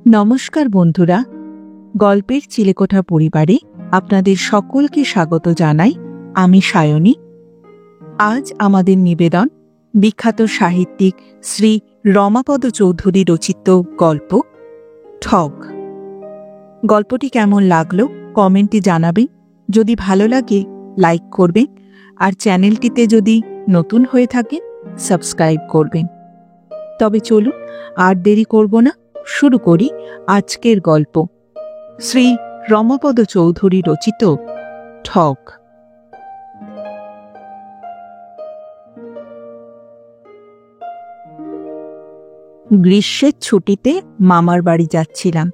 নমস্কার বন্ধুরা, গল্পের চিলেকোঠা পরিবারে আপনাদের সকলকে স্বাগত জানাই। আমি সায়নী। আজ আমাদের নিবেদন বিখ্যাত সাহিত্যিক শ্রী রমাপদ চৌধুরী রচিত গল্প ঠগ। গল্পটি কেমন লাগলো কমেন্টে জানাবেন। যদি ভালো লাগে লাইক করবেন, আর চ্যানেলটিতে যদি নতুন হয়ে থাকে সাবস্ক্রাইব করবেন। তবে চলুন আর দেরি করব না, শুরু করি আজকের গল্প শ্রী রমাপদ চৌধুরী রচিত ঠগ। গ্রীষ্মের ছুটিতে মামার বাড়ি যাচ্ছিলাম।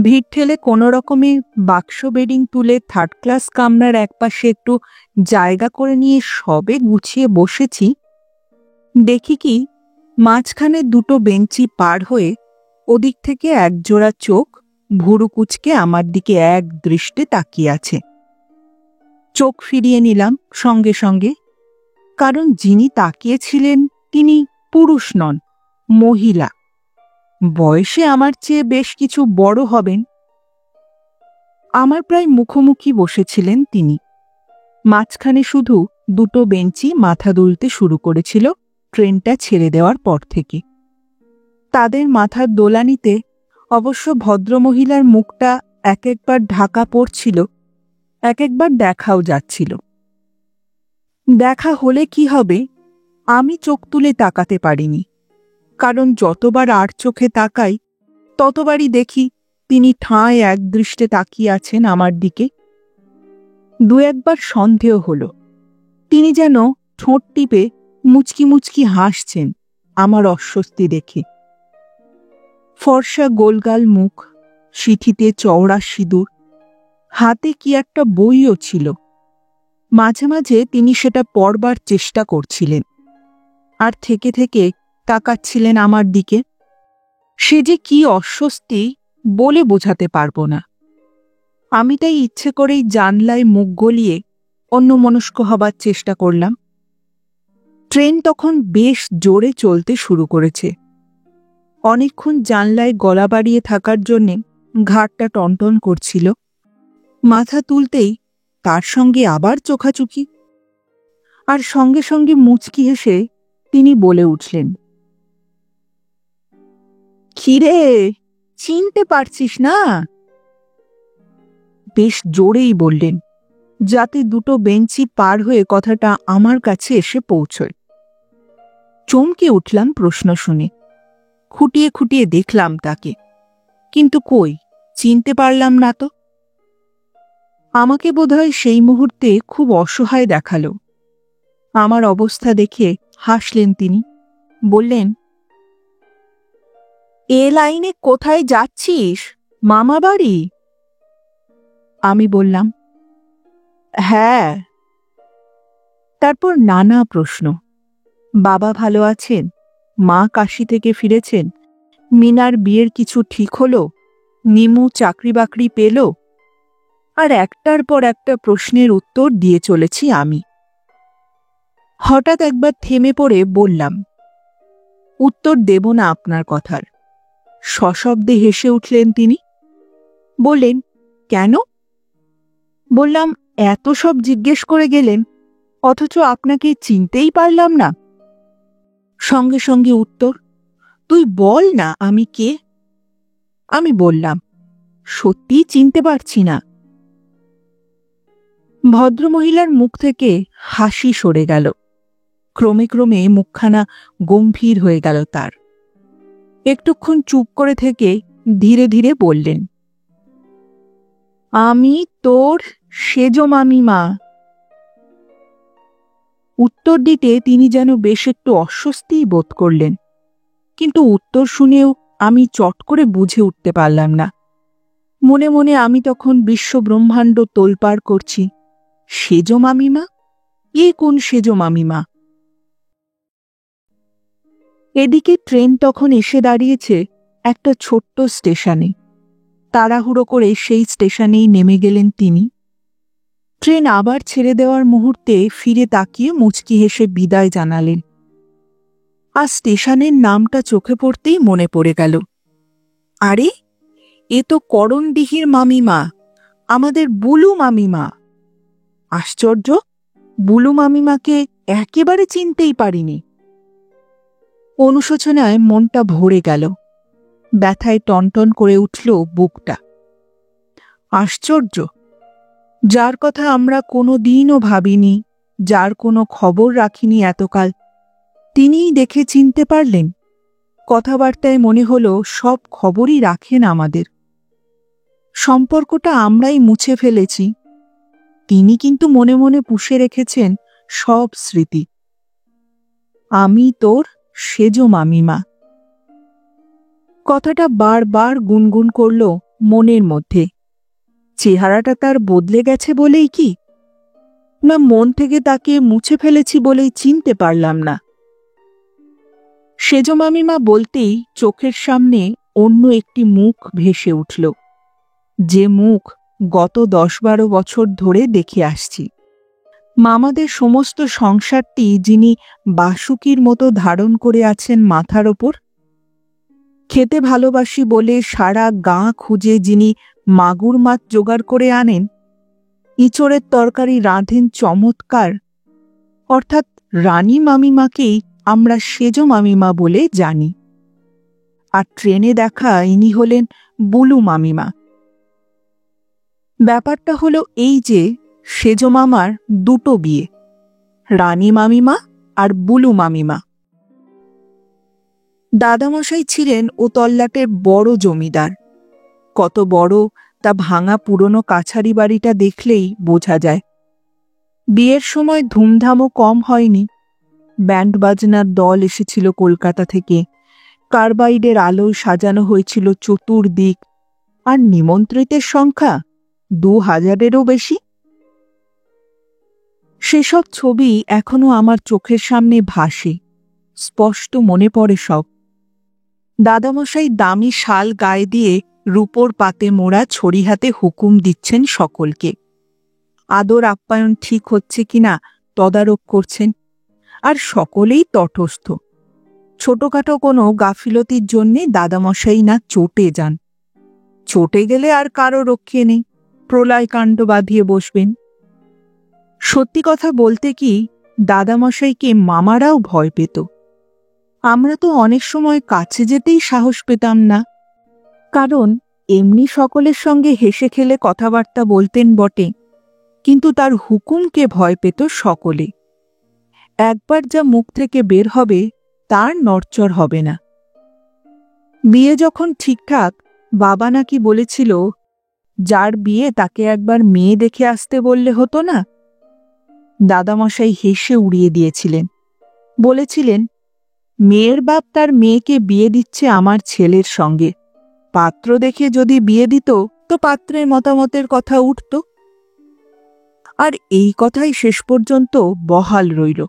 ভিড় ঠেলে কোনো রকমে বাক্স বেডিং তুলে থার্ড ক্লাস কামরার একপাশে একটু জায়গা করে নিয়ে সবে গুছিয়ে বসেছি, দেখি কি মাঝখানে দুটো বেঞ্চি পার হয়ে ওদিক থেকে একজোড়া চোখ ভুরু কুচকে আমার দিকে এক দৃষ্টে তাকিয়ে আছে। চোখ ফিরিয়ে নিলাম সঙ্গে সঙ্গে, কারণ যিনি তাকিয়েছিলেন তিনি পুরুষ নন, মহিলা। বয়সে আমার চেয়ে বেশ কিছু বড় হবেন। আমার প্রায় মুখোমুখি বসেছিলেন তিনি। মাঝখানে শুধু দুটো বেঞ্চি মাথা দুলতে শুরু করেছিল ট্রেনটা ছেড়ে দেওয়ার পর থেকে। তাদের মাথার দোলানিতে অবশ্য ভদ্রমহিলার মুখটা এক একবার ঢাকা পড়ছিল, এক একবার দেখাও যাচ্ছিল। দেখা হলে কি হবে, আমি চোখ তুলে তাকাতে পারিনি, কারণ যতবার আর চোখে তাকাই ততবারই দেখি তিনি ঠাঁই এক দৃষ্টে তাকিয়ে আছেন আমার দিকে। দু একবার সন্দেহ হল তিনি যেন ঠোঁট টিপে মুচকি মুচকি হাসছেন আমার অস্বস্তি দেখে। ফর্সা গোলগাল মুখ, সিঁথিতে চওড়া সিঁদুর, হাতে কি একটা বইও ছিল। মাঝে মাঝে তিনি সেটা পড়বার চেষ্টা করছিলেন, আর থেকে থেকে তাকাচ্ছিলেন আমার দিকে। সে যে কি অস্বস্তি বলে বোঝাতে পারবো না। আমি তাই ইচ্ছে করেই জানলায় মুখ গলিয়ে অন্যমনস্ক হবার চেষ্টা করলাম। ট্রেন তখন বেশ জোরে চলতে শুরু করেছে। অনেকক্ষণ জানলায় গলা বাড়িয়ে থাকার জন্যে ঘাড়টা টনটন করছিল। মাথা তুলতেই তার সঙ্গে আবার চোখাচুকি, আর সঙ্গে সঙ্গে মুচকি হেসে তিনি বলে উঠলেন, "খিরে, চিনতে পারছিস না?" বেশ জোরেই বললেন, যাতে দুটো বেঞ্চি পার হয়ে কথাটা আমার কাছে এসে পৌঁছয়। চমকে উঠলাম প্রশ্ন শুনে। খুঁটিয়ে খুঁটিয়ে দেখলাম তাকে, কিন্তু কই চিনতে পারলাম না তো। আমাকে বোধহয় সেই মুহূর্তে খুব অসহায় দেখালো। আমার অবস্থা দেখে হাসলেন তিনি, বললেন, "এ লাইনে কোথায় যাচ্ছিস, মামা বাড়ি?" আমি বললাম, "হ্যাঁ।" তারপর নানা প্রশ্ন। বাবা ভালো আছেন? মা কাশি থেকে ফিরেছেন? মিনার বিয়ের কিছু ঠিক হলো? নিমু চাকরি বাকরি পেল? আর একটার পর একটা প্রশ্নের উত্তর দিয়ে চলেছি আমি। হঠাৎ একবার থেমে পড়ে বললাম, "উত্তর দেব না আপনার কথার।" সশব্দে হেসে উঠলেন তিনি। বললেন, "কেন?" বললাম, "এত সব জিজ্ঞেস করে গেলেন, অথচ আপনাকে চিনতেই পারলাম না।" সঙ্গে সঙ্গে উত্তর, "তুই বল না আমি কে?" আমি বললাম, "সত্যি চিনতে পারছি না।" ভদ্রমহিলার মুখ থেকে হাসি সরে গেল। ক্রমে ক্রমে মুখখানা গম্ভীর হয়ে গেল তার। একটুক্ষণ চুপ করে থেকে ধীরে ধীরে বললেন, "আমি তোর সেজ মামিমা।" উত্তর দিতে তিনি যেন বেশ একটু অস্বস্তিই বোধ করলেন, কিন্তু উত্তর শুনেও আমি চট করে বুঝে উঠতে পারলাম না। মনে মনে আমি তখন বিশ্বব্রহ্মাণ্ড তোলপাড় করছি। সেজ মামিমা? এ কোন সেজ মামিমা? এদিকে ট্রেন তখন এসে দাঁড়িয়েছে একটা ছোট্ট স্টেশনে। তাড়াহুড়ো করে সেই স্টেশনেই নেমে গেলেন তিনি। ট্রেন আবার ছেড়ে দেওয়ার মুহূর্তে ফিরে তাকিয়ে মুচকি হেসে বিদায় জানালেন। আর স্টেশনের নামটা চোখে পড়তেই মনে পড়ে গেল। আরে, এ তো করণদিঘির মামিমা, আমাদের বুলু মামিমা। আশ্চর্য, বুলু মামিমাকে একেবারে চিনতেই পারিনি। অনুশোচনায় মনটা ভরে গেল, ব্যথায় টনটন করে উঠল বুকটা। আশ্চর্য, যার কথা আমরা কোনো দিনও ভাবিনি, যার কোনো খবর রাখিনি এতকাল, তিনিই দেখে চিনতে পারলেন। কথাবার্তায় মনে হলো সব খবরই রাখেন আমাদের। সম্পর্কটা আমরাই মুছে ফেলেছি, তিনি কিন্তু মনে মনে পুষে রেখেছেন সব স্মৃতি। আমি তোর সেজ মামিমা। কথাটা বারবার গুনগুন করল মনের মধ্যে। চেহারাটা তার বদলে গেছে বলেই কি, না মন থেকে তাকে মুছে ফেলেছি বলেই চিনতে পারলাম না। সেজ মামিমা বলতেই চোখের সামনে অন্য একটি মুখ ভেসে উঠল, যে মুখ গত 10-12 বছর ধরে দেখে আসছি। মামাদের সমস্ত সংসারটি যিনি বাসুকির মতো ধারণ করে আছেন মাথার ওপর, খেতে ভালোবাসি বলে সারা গাঁ খুঁজে যিনি মাগুর মাছ জোগাড় করে আনেন, ইঁচড়ের তরকারি রাঁধেন চমৎকার, অর্থাৎ রানী মামিমাকেই আমরা সেজ মামিমা বলে জানি। আর ট্রেনে দেখা ইনি হলেন বুলু মামিমা। ব্যাপারটা হলো এই যে, সেজ মামার দুটো বিয়ে, রানী মামিমা আর বুলু মামিমা। দাদামশাই ছিলেন ও তল্লাটের বড় জমিদার। কত বড় তা ভাঙা পুরনো কাছারি বাড়িটা দেখলেই বোঝা যায়। বিয়ের সময় ধুমধামও কম হয়নি। ব্যান্ড বাজনার দল এসেছিল কলকাতা থেকে, কার্বাইডের আলোয় সাজানো হয়েছিল চতুর্দিক, আর নিমন্ত্রিতের সংখ্যা 2000-এরও বেশি। সেসব ছবি এখনো আমার চোখের সামনে ভাসে, স্পষ্ট মনে পড়ে সব। দাদামশাই দামি শাল গায়ে দিয়ে রূপোর পাতে মোড়া ছড়ি হাতে হুকুম দিচ্ছেন সকলকে। আদর আপ্যায়ন ঠিক হচ্ছে কিনা তদারক করছেন, আর সকলেই তটস্থ। ছোটখাটো কোনো গাফিলতির জন্যে দাদামশাই না চটে যান। চটে গেলে আর কারো রক্ষে নেই, প্রলয়কাণ্ড বাঁধিয়ে বসবেন। সত্যি কথা বলতে কি, দাদামশাইকে মামারাও ভয় পেত। আমরা তো অনেক সময় কাছে যেতেই সাহস পেতাম না, কারণ এমনি সকলের সঙ্গে হেসে খেলে কথাবার্তা বলতেন বটে, কিন্তু তার হুকুমকে ভয় পেত সকলে। একবার যা মুখ থেকে বের হবে তার নড়চড় হবে না। বিয়ে যখন ঠিকঠাক, বাবা নাকি বলেছিল, যার বিয়ে তাকে একবার মেয়ে দেখে আসতে বললে হতো না? দাদামশাই হেসে উড়িয়ে দিয়েছিলেন, বলেছিলেন, মেয়ের বাপ তার মেয়েকে বিয়ে দিচ্ছে আমার ছেলের সঙ্গে, পাত্র দেখে যদি বিয়ে দিত তো পাত্রের মতামতের কথা উঠত। আর এই কথাই শেষ পর্যন্ত বহাল রইল।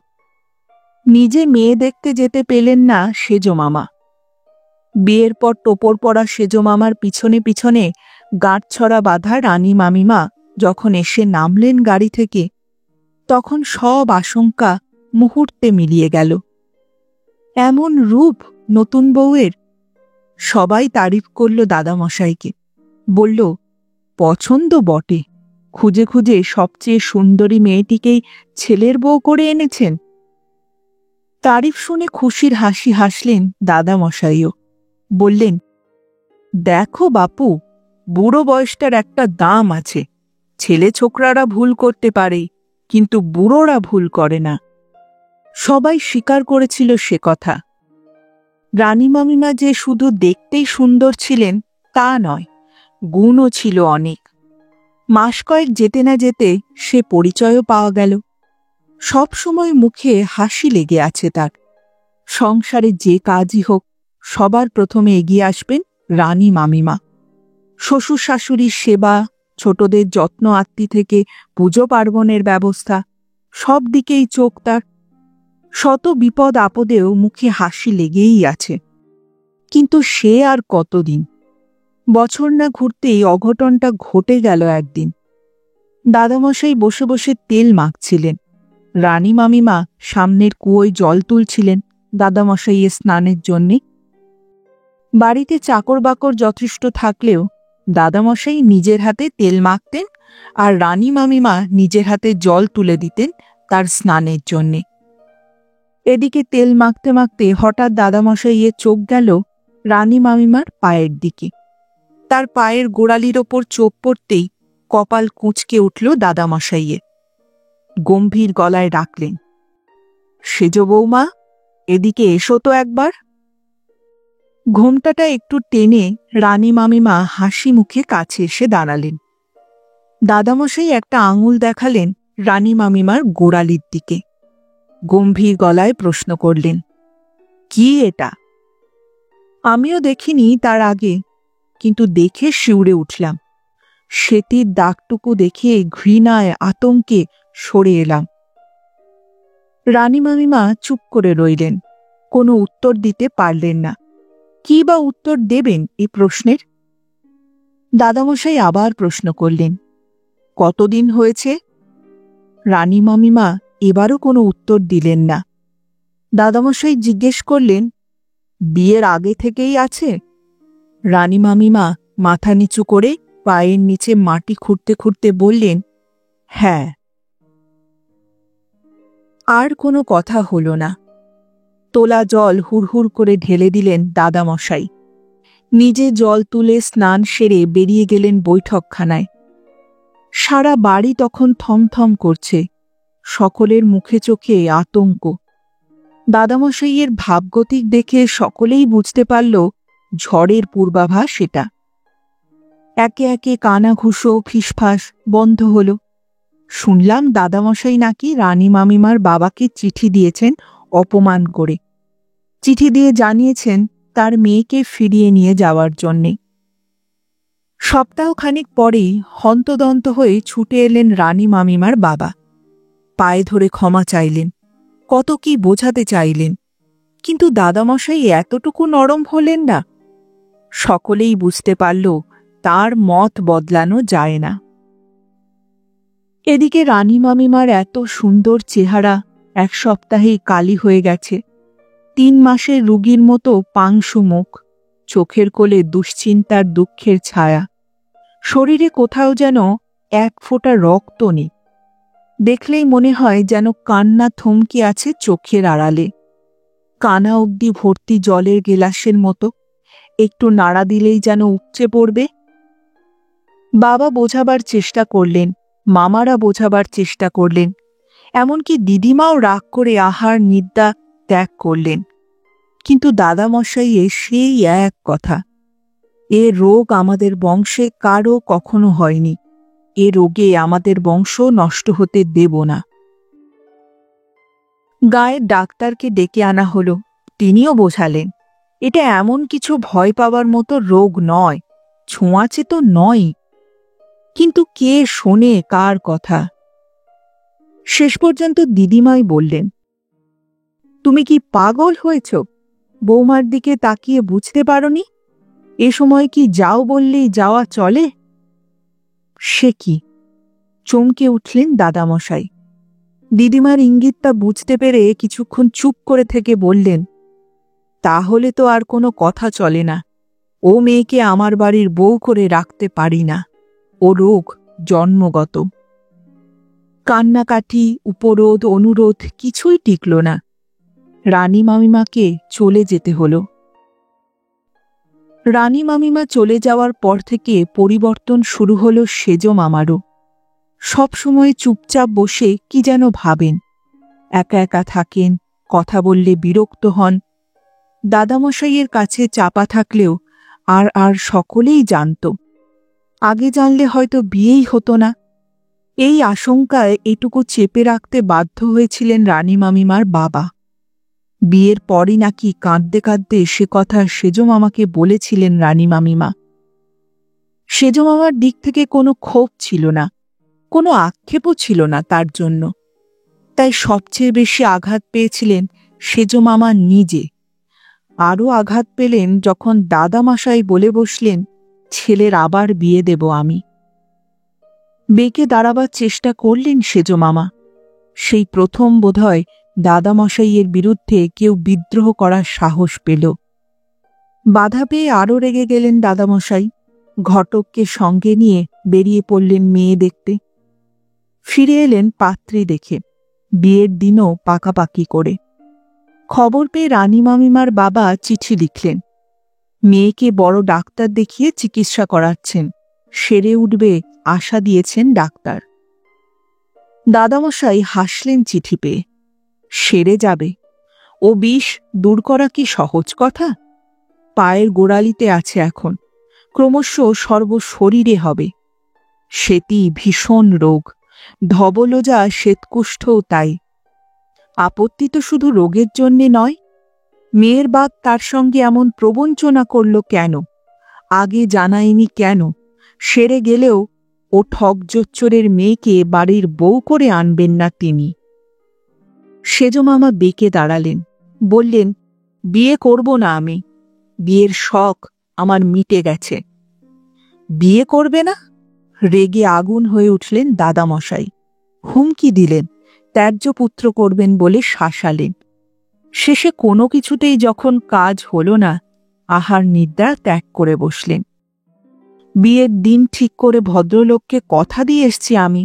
নিজে মেয়ে দেখতে যেতে পেলেন না সেজ মামা। বিয়ের পর টোপর পরা সেজ মামার পিছনে পিছনে গাঁটছড়া বাঁধা রানী মামিমা যখন এসে নামলেন গাড়ি থেকে, তখন সব আশঙ্কা মুহূর্তে মিলিয়ে গেল। এমন রূপ নতুন বউয়ের! সবাই তারিফ করল দাদামশাইকে, বলল, পছন্দ বটে, খুঁজে খুঁজে সবচেয়ে সুন্দরী মেয়েটিকেই ছেলের বউ করে এনেছেন। তারিফ শুনে খুশির হাসি হাসলেন দাদামশাইও, বললেন, দেখো বাপু, বুড়ো বয়সটার একটা দাম আছে। ছেলে ছোকরারা ভুল করতে পারে, কিন্তু বুড়োরা ভুল করে না। সবাই স্বীকার করেছিল সে কথা। রানী মামিমা যে শুধু দেখতেই সুন্দর ছিলেন তা নয়, গুণও ছিল অনেক। মাস কয়েক যেতে না যেতে সে পরিচয়ও পাওয়া গেল। সব সময় মুখে হাসি লেগে আছে তার। সংসারে যে কাজই হোক, সবার প্রথমে এগিয়ে আসবেন রানী মামিমা। শ্বশুর শাশুড়ির সেবা, ছোটদের যত্ন আত্মি থেকে পুজো পার্বণের ব্যবস্থা, সব দিকেই চোখ তার। শত বিপদ আপদেও মুখে হাসি লেগেই আছে। কিন্তু সে আর কতদিন? বছর না ঘুরতেই অঘটনটা ঘটে গেল একদিন। দাদামশাই বসে বসে তেল মাখছিলেন। রানী মামিমা সামনের কুয়োয় জল তুলছিলেন দাদামশাইয়ের স্নানের জন্যে। বাড়িতে চাকর বাকর যথেষ্ট থাকলেও দাদামশাই নিজের হাতে তেল মাখতেন আর রানী মামিমা নিজের হাতে জল তুলে দিতেন তার স্নানের জন্যে। এদিকে তেল মাখতে মাখতে হঠাৎ দাদামশাইয়ের চোখ গেল রানী মামিমার পায়ের দিকে। তার পায়ের গোড়ালির ওপর চোখ পড়তেই কপাল কুঁচকে উঠল দাদামশাইয়ের। গম্ভীর গলায় ডাকলেন, সেজ বৌমা, এদিকে এসো তো একবার। ঘোমটাটা একটু টেনে রানী মামিমা হাসি মুখে কাছে এসে দাঁড়ালেন। দাদামশাই একটা আঙুল দেখালেন রানী মামিমার গোড়ালির দিকে। গম্ভীর গলায় প্রশ্ন করলেন, কি এটা? আমিও দেখিনি তার আগে, কিন্তু দেখে শিউরে উঠলাম। সেতির দাগটুকু দেখে ঘৃণায় আতঙ্কে সরে এলাম। রানী মামিমা চুপ করে রইলেন, কোনো উত্তর দিতে পারলেন না। কি বা উত্তর দেবেন এই প্রশ্নের? দাদামশাই আবার প্রশ্ন করলেন, কতদিন হয়েছে? রানী মামিমা এবারও কোনো উত্তর দিলেন না। দাদামশাই জিজ্ঞেস করলেন, বিয়ের আগে থেকেই আছে? রানী মামিমা মাথা নিচু করে পায়ের নিচে মাটি খুঁড়তে খুঁড়তে বললেন, হ্যাঁ। আর কোনো কথা হল না। তোলা জল হুড়হুড় করে ঢেলে দিলেন দাদামশাই। নিজে জল তুলে স্নান সেরে বেরিয়ে গেলেন বৈঠকখানায়। সারা বাড়ি তখন থমথম করছে, সকলের মুখে চোখে আতঙ্ক। দাদামশাইয়ের ভাবগতিক দেখে সকলেই বুঝতে পারল ঝড়ের পূর্বাভাস এটা। একে একে কানাঘুষো ফিসফাস বন্ধ হল। শুনলাম দাদামশাই নাকি রানী মামিমার বাবাকে চিঠি দিয়েছেন অপমান করে। চিঠি দিয়ে জানিয়েছেন তার মেয়েকে ফিরিয়ে নিয়ে যাওয়ার জন্যে। সপ্তাহখানিক পরেই হন্তদন্ত হয়ে ছুটে এলেন রানী মামিমার বাবা। পায়ে ধরে ক্ষমা চাইলেন, কত কি বোঝাতে চাইলেন, কিন্তু দাদামশাই এতটুকু নরম হলেন না। সকলেই বুঝতে পারল তার মত বদলানো যায় না। এদিকে রানী মামিমার এত সুন্দর চেহারা এক সপ্তাহেই কালি হয়ে গেছে। 3 মাসের রুগীর মতো পাংশু মুখ, চোখের কোলে দুশ্চিন্তার দুঃখের ছায়া। শরীরে কোথাও যেন এক ফোঁটা রক্ত নেই। দেখলেই মনে হয় যেন কান্না থমকে আছে চোখের আড়ালে। কানা অবধি ভর্তি জলের গেলাসের মতো, একটু নাড়া দিলেই যেন উপচে পড়বে। বাবা বোঝাবার চেষ্টা করলেন, মামারা বোঝাবার চেষ্টা করলেন, এমনকি দিদিমাও রাগ করে আহার নিদ্রা ত্যাগ করলেন। কিন্তু দাদামশাইয়ের সেই এক কথা, এ রোগ আমাদের বংশে কারও কখনো হয়নি, এ রোগে আমাদের বংশ নষ্ট হতে দেব না। গায়ের ডাক্তারকে ডেকে আনা হলো। তিনিও বোঝালেন, এটা এমন কিছু ভয় পাওয়ার মতো রোগ নয়, ছোঁয়াচে তো নয়। কিন্তু কে শোনে কার কথা? শেষ পর্যন্ত দিদিমাই বললেন, তুমি কি পাগল হয়েছ? বৌমার দিকে তাকিয়ে বুঝতে পারোনি? এ সময় কি যাও বললেই যাওয়া চলে? সে কি? চমকে উঠলেন দাদামশাই। দিদিমার ইঙ্গিতটা বুঝতে পেরে কিছুক্ষণ চুপ করে থেকে বললেন, তাহলে তো আর কোনো কথা চলে না। ও মেয়েকে আমার বাড়ির বউ করে রাখতে পারি না, ও রোগ জন্মগত। কান্নাকাটি, উপরোধ, অনুরোধ কিছুই টিকল না। রানী মামিমাকে চলে যেতে হলো। রানী মামিমা চলে যাওয়ার পর থেকে পরিবর্তন শুরু হলো সেজ মামারও। সবসময় চুপচাপ বসে কি যেন ভাবেন, একা একা থাকেন, কথা বললে বিরক্ত হন। দাদামশাইয়ের কাছে চাপা থাকলেও আর সকলেই জানত। আগে জানলে হয়তো বিয়েই হতো না। এই আশঙ্কায় এটুকু চেপে রাখতে বাধ্য হয়েছিলেন রানী মামিমার বাবা। বিয়ের পরই নাকি কাঁদতে কাঁদতে সে কথা সেজ মামাকে বলেছিলেন রানী মামিমা। সেজ মামার দিক থেকে কোনো ক্ষোভ ছিল না, কোনো আক্ষেপও ছিল না তার জন্য। তাই সবচেয়ে বেশি আঘাত পেয়েছিলেন সেজ মামা নিজে। আরও আঘাত পেলেন যখন দাদামশাই বলে বসলেন, ছেলের আবার বিয়ে দেব আমি। বেঁকে দাঁড়াবার চেষ্টা করলেন সেজ মামা। সেই প্রথম বোধহয় দাদামশাইয়ের বিরুদ্ধে কেউ বিদ্রোহ করার সাহস পেল। বাধা পেয়ে আরও রেগে গেলেন দাদামশাই। ঘটককে সঙ্গে নিয়ে বেরিয়ে পড়লেন মেয়ে দেখতে। ফিরে এলেন পাত্রী দেখে, বিয়ের দিনও পাকাপাকি করে। খবর পেয়ে রানী মামিমার বাবা চিঠি লিখলেন, মেয়েকে বড় ডাক্তার দেখিয়ে চিকিৎসা করাচ্ছেন, সেরে উঠবে আশা দিয়েছেন ডাক্তার। দাদামশাই হাসলেন চিঠি পেয়ে। সেরে যাবে? ও বিষ দূর করা কি সহজ কথা? পায়ের গোড়ালিতে আছে এখন, ক্রমশ সর্বশরীরে হবে। সেটি ভীষণ রোগ, ধবলজা শ্বেতকুষ্ঠও তাই। আপত্তি তো শুধু রোগের জন্যে নয়, মেয়ের বাপ তার সঙ্গে এমন প্রবঞ্চনা করল কেন? আগে জানায়নি কেন? সেরে গেলেও ও ঠকজোচ্চরের মেয়েকে বাড়ির বউ করে আনবেন না তিনি। সেজমামা বেঁকে দাঁড়ালেন, বললেন, বিয়ে করব না আমি, বিয়ের শখ আমার মিটে গেছে। বিয়ে করবে না? রেগে আগুন হয়ে উঠলেন দাদামশাই। হুমকি দিলেন, ত্যায্য পুত্র করবেন বলে শাসালেন। শেষে কোনো কিছুতেই যখন কাজ হল না, আহার নিদ্রা ত্যাগ করে বসলেন। বিয়ের দিন ঠিক করে ভদ্রলোককে কথা দিয়ে এসছি আমি,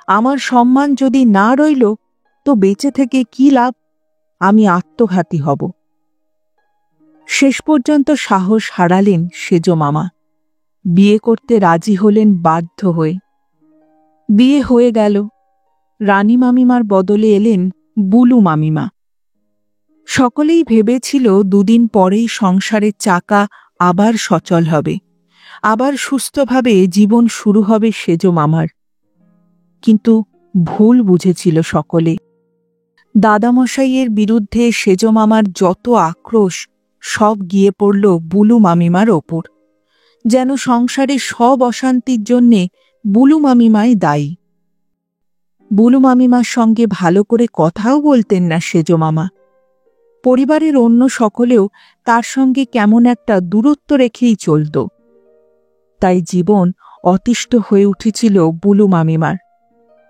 আমার সম্মান যদি না রইল তো বেঁচে থেকে কি লাভ? আমি আত্মঘাতী হব। শেষ পর্যন্ত সাহস হারালেন সেজমামা। বিয়ে করতে রাজি হলেন বাধ্য হয়ে। বিয়ে হয়ে গেল। রানী মামিমার বদলে এলেন বুলু মামিমা। সকলেই ভেবেছিল দুদিন পরেই সংসারের চাকা আবার সচল হবে, আবার সুস্থভাবে জীবন শুরু হবে সেজমামার। কিন্তু ভুল বুঝেছিল সকলে। দাদামশাইয়ের বিরুদ্ধে সেজমামার যত আক্রোশ সব গিয়ে পড়ল বুলু মামিমার ওপর। যেন সংসারে সব অশান্তির জন্যে বুলু মামিমাই দায়ী। বুলু মামিমার সঙ্গে ভালো করে কথাও বলতেন না সেজমামা। পরিবারের অন্য সকলেও তার সঙ্গে কেমন একটা দূরত্ব রেখেই চলত। তাই জীবন অতিষ্ঠ হয়ে উঠেছিল বুলু মামিমার।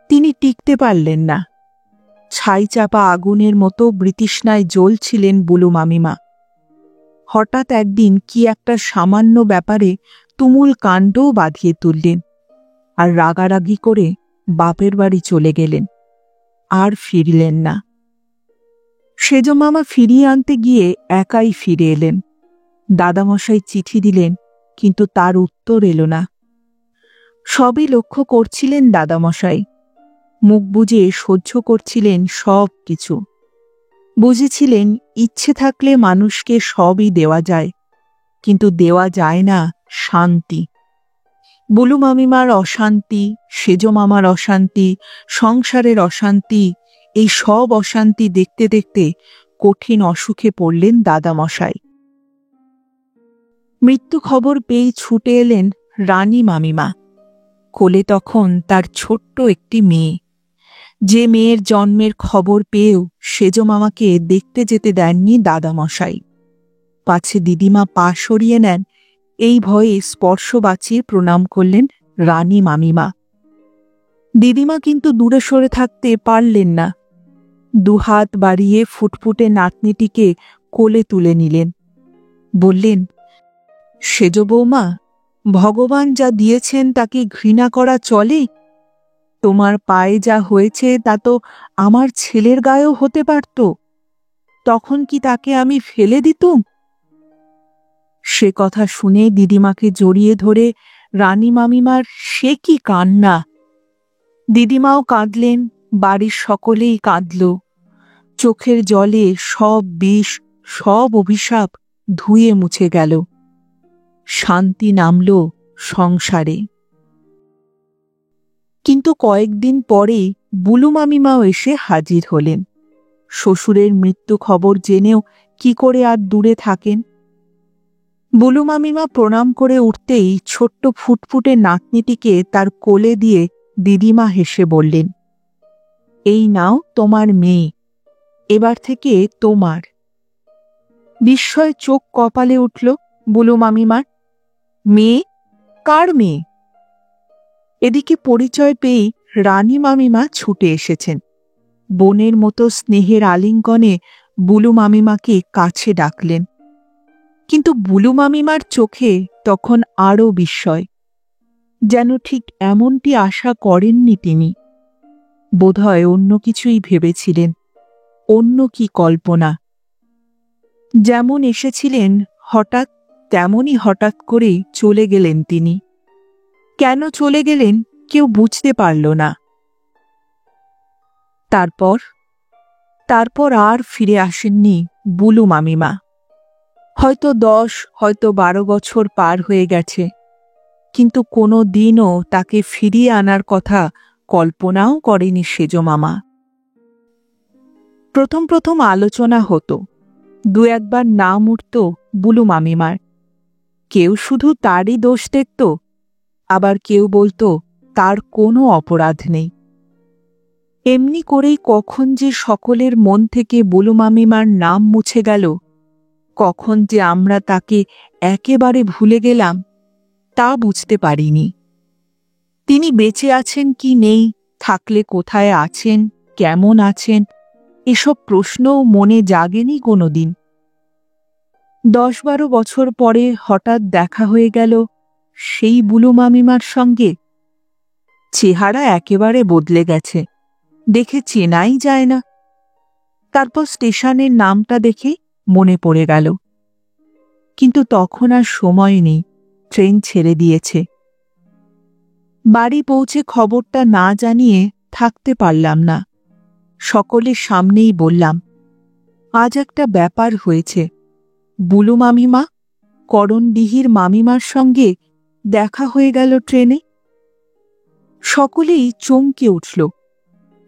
তিনি টিকতে পারলেন না। ছাই চাপা আগুনের মতো বৃতৃষ্ণায় জ্বলছিলেন বুলু মামিমা। হঠাৎ একদিন কি একটা সামান্য ব্যাপারে তুমুল কাণ্ডও বাঁধিয়ে তুললেন, আর রাগারাগি করে বাপের বাড়ি চলে গেলেন, আর ফিরলেন না। সেজমামা ফিরিয়ে আনতে গিয়ে একাই ফিরে এলেন। দাদামশাই চিঠি দিলেন, কিন্তু তার উত্তর এলো না। সবই লক্ষ্য করছিলেন দাদামশাই, মুখ বুজে সহ্য করছিলেন সব কিছু। বুঝেছিলেন ইচ্ছে থাকলে মানুষকে সবই দেওয়া যায়, কিন্তু দেওয়া যায় না শান্তি। বুলু মামিমার অশান্তি, সেজমামার অশান্তি, সংসারের অশান্তি, এই সব অশান্তি দেখতে দেখতে কঠিন অসুখে পড়লেন দাদামশাই। মৃত্যু খবর পেয়ে ছুটে এলেন রানী মামিমা। কোলে তখন তার ছোট্ট একটি মেয়ে। যে মেয়ের জন্মের খবর পেয়েও সেজমামাকে দেখতে যেতে দেননি দাদামশাই। পাছে দিদিমা পা সরিয়ে নেন, এই ভয়ে স্পর্শ বাঁচিয়ে প্রণাম করলেন রানী মামিমা। দিদিমা কিন্তু দূরে সরে থাকতে পারলেন না। দুহাত বাড়িয়ে ফুটফুটে নাতনিটিকে কোলে তুলে নিলেন। বললেন, সেজ বৌমা, ভগবান যা দিয়েছেন তাকে ঘৃণা করা চলে? তোমার পায়ে যা হয়েছে তা তো আমার ছেলের গায়েও হতে পারত। তখন কি তাকে আমি ফেলে দিতুম? সে কথা শুনে দিদিমাকে জড়িয়ে ধরে রানী মামিমার সে কি কান্না! দিদিমাও কাঁদলেন, বাড়ির সকলেই কাঁদল। চোখের জলে সব বিষ, সব অভিশাপ ধুয়ে মুছে গেল। শান্তি নামল সংসারে। কিন্তু কয়েকদিন পরেই বুলু মামিমাও এসে হাজির হলেন। শ্বশুরের মৃত্যু খবর জেনেও কি করে আর দূরে থাকেন? বুলু মামিমা প্রণাম করে উঠতেই ছোট্ট ফুটফুটে নাতনিটিকে তার কোলে দিয়ে দিদিমা হেসে বললেন, এই নাও তোমার মেয়ে, এবার থেকে তোমার। বিস্ময়ে চোখ কপালে উঠল বুলু মামিমার। মেয়ে? কার মেয়ে? এদিকে পরিচয় পেয়ে রানী মামিমা ছুটে এসেছেন। বোনের মতো স্নেহের আলিঙ্গনে বুলু মামিমাকে কাছে ডাকলেন। কিন্তু বুলু মামিমার চোখে তখন আরও বিস্ময়, যেন ঠিক এমনটি আশা করেননি তিনি। বোধহয় অন্য কিছুই ভেবেছিলেন, অন্য কি কল্পনা। যেমন এসেছিলেন হঠাৎ, তেমনই হঠাৎ করে চলে গেলেন তিনি। কেন চলে গেলেন কেউ বুঝতে পারল না। তারপর আর ফিরে আসেননি বুলু মামিমা। হয়তো 10, হয়তো 12 বছর পার হয়ে গেছে, কিন্তু কোনো দিনও তাকে ফিরিয়ে আনার কথা কল্পনাও করেনি সেজ মামা। প্রথম আলোচনা হতো, দু একবার নাম উঠত বুলু মামিমার। কেউ শুধু তারই দোষ দেখত, আবার কেউ বলতো তার কোনো অপরাধ নেই। এমনি করেই কখন যে সকলের মন থেকে বুলু মামিমার নাম মুছে গেল, কখন যে আমরা তাকে একেবারে ভুলে গেলাম, তা বুঝতে পারিনি। তিনি বেঁচে আছেন কি নেই, থাকলে কোথায় আছেন, কেমন আছেন, এসব প্রশ্নও মনে জাগেনি কোনোদিন। 10-12 বছর পরে হঠাৎ দেখা হয়ে গেল সেই বুলু মামিমার সঙ্গে। চেহারা একেবারে বদলে গেছে, দেখে চেনাই যায় না। তারপর স্টেশনের নামটা দেখে মনে পড়ে গেল, কিন্তু তখন আর সময় নেই, ট্রেন ছেড়ে দিয়েছে। বাড়ি পৌঁছে খবরটা না জানিয়ে থাকতে পারলাম না। সকলের সামনেই বললাম, আজ একটা ব্যাপার হয়েছে। বুলু মামিমা, করণডিহির মামিমার সঙ্গে দেখা হয়ে গেল ট্রেনে। সকলেই চমকে উঠল।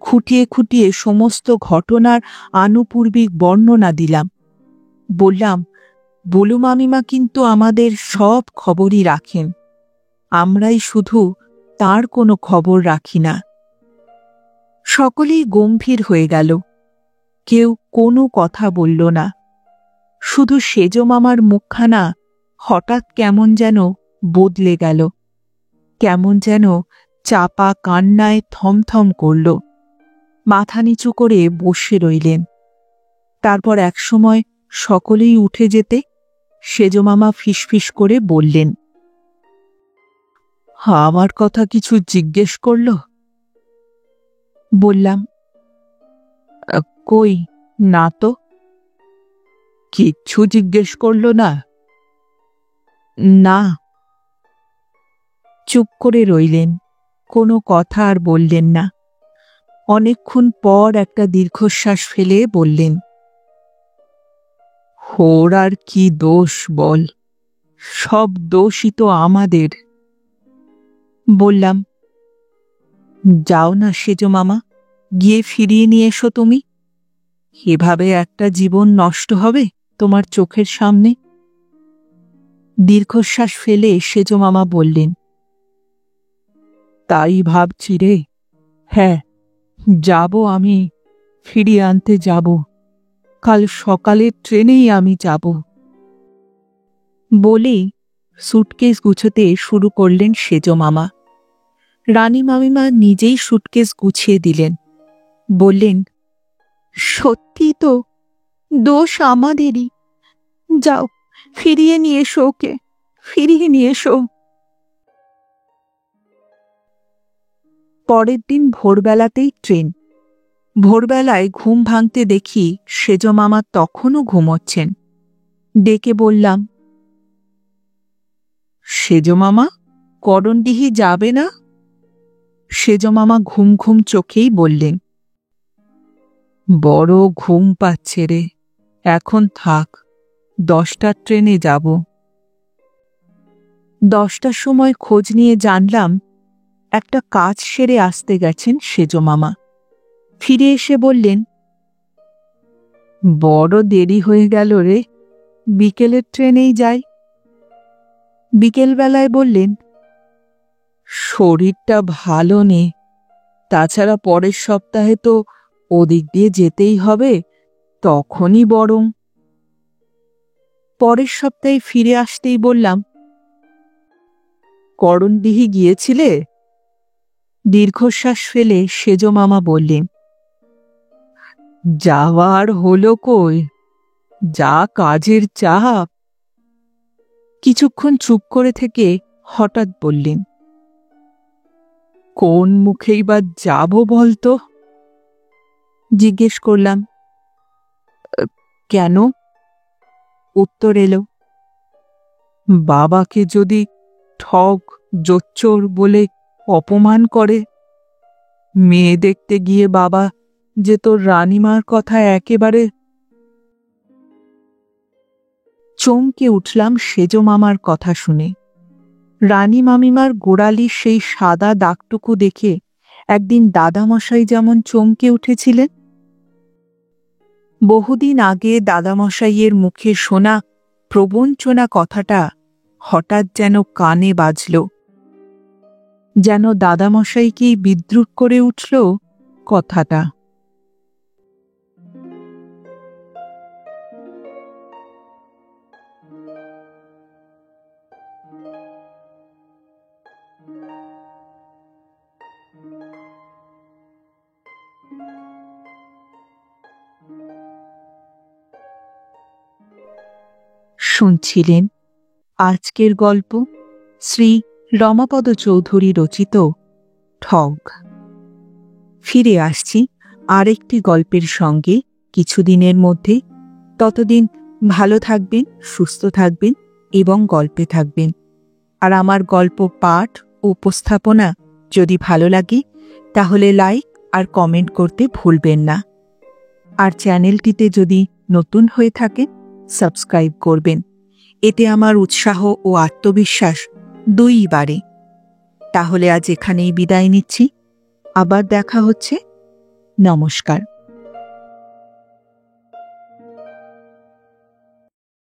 খুঁটিয়ে খুঁটিয়ে সমস্ত ঘটনার আনুপূর্বিক বর্ণনা দিলাম। বললাম, বুলু মামিমা কিন্তু আমাদের সব খবরই রাখেন, আমরাই শুধু তার কোনো খবর রাখি না। সকলেই গম্ভীর হয়ে গেল, কেউ কোনো কথা বলল না। শুধু সেজ মামার মুখখানা হঠাৎ কেমন যেন বদলে গেল, কেমন যেন চাপা কান্নায় থমথম করল। মাথা নিচু করে বসে রইলেন। তারপর একসময় সকলেই উঠে যেতে সেজ মামা ফিসফিস করে বললেন, আমার কথা কিছু জিজ্ঞেস করল? বললাম, কই না তো। কিচ্ছু জিজ্ঞেস করল না? না। চুপ করে রইলেন, কোনো কথা আর বললেন না। অনেকক্ষণ পর একটা দীর্ঘশ্বাস ফেলে বললেন, ওর আর কি দোষ বল, সব দোষই তো আমাদের। বললাম, যাও না সেজ মামা, গিয়ে ফিরিয়ে নিয়ে এসো তুমি। এভাবে একটা জীবন নষ্ট হবে তোমার চোখের সামনে। দীর্ঘশ্বাস ফেলে সেজ মামা বললেন, তাই ভাবছি রে। হ্যাঁ, যাব, আমি ফিরিয়ে আনতে যাব। কাল সকালের ট্রেনেই আমি যাব। বলেই সুটকেস গুছোতে শুরু করলেন সেজ মামা। রানী মামিমা নিজেই সুটকেস গুছিয়ে দিলেন। বললেন, সত্যি তো, দোষ আমাদেরই। যাও, ফিরিয়ে নিয়ে এসো ওকে, ফিরিয়ে নিয়ে এসো। পরের দিন ভোরবেলাতেই ট্রেন। ভোরবেলায় ঘুম ভাঙতে দেখি সেজ মামা তখনও ঘুমোচ্ছেন। ডেকে বললাম, সেজ মামা, করণডিহি যাবে না? সেজ মামা ঘুম ঘুম চোখেই বললেন, বড় ঘুম পাচ্ছে রে, এখন থাক, 10টার ট্রেনে যাব। 10টার সময় খোঁজ নিয়ে জানলাম একটা কাজ সেরে আসতে গেছেন সেজ মামা। ফিরে এসে বললেন, বড় দেরি হয়ে গেল রে, বিকেলের ট্রেনেই যাই। বিকেলবেলায় বললেন, শরীরটা ভালো নেই, তাছাড়া পরের সপ্তাহে তো ওদিক দিয়ে যেতেই হবে, তখনই বরং। পরের সপ্তাহে ফিরে আসতেই বললাম, করণডিহি গিয়েছিলে? দীর্ঘশ্বাস ফেলে সেজ মামা বললেন, যাওয়ার হলো কই, যা কাজের চাপ, কিছুক্ষণ চুপ করে থেকে হঠাৎ বললেন, কোন মুখেই বা যাব বলতো? জিজ্ঞেস করলাম, কেন? উত্তর এলো, বাবাকে যদি ঠক জোচ্চোর বলে অপমান করে। মেয়ে দেখতে গিয়ে বাবা যে তোর রানীমার কথা একেবারে। চমকে উঠলাম সেজ মামার কথা শুনে। রানী মামিমার গোড়ালির সেই সাদা দাগটুকু দেখে একদিন দাদামশাই যেমন চমকে উঠেছিলেন, বহুদিন আগে দাদামশাইয়ের মুখে শোনা প্রবঞ্চনা কথাটা হঠাৎ যেন কানে বাজল। যেন দাদামশাইকেই বিদ্রূপ করে উঠল কথাটা। শুনছিলেন আজকের গল্প শ্রী রমাপদ চৌধুরী রচিত ঠগ। ফিরে আসছি আরেকটি গল্পের সঙ্গে কিছুদিনের মধ্যে। ততদিন ভালো থাকবেন, সুস্থ থাকবেন এবং গল্পে থাকবেন। আর আমার গল্প পাঠ ও উপস্থাপনা যদি ভালো লাগে তাহলে লাইক আর কমেন্ট করতে ভুলবেন না। আর চ্যানেলটিতে যদি নতুন হয়ে থাকেন সাবস্ক্রাইব করবেন। এতে আমার উৎসাহ ও আত্মবিশ্বাস দুইই বাড়ে। তাহলে আজ এখানেই বিদায় নিচ্ছি। আবার দেখা হচ্ছে। নমস্কার।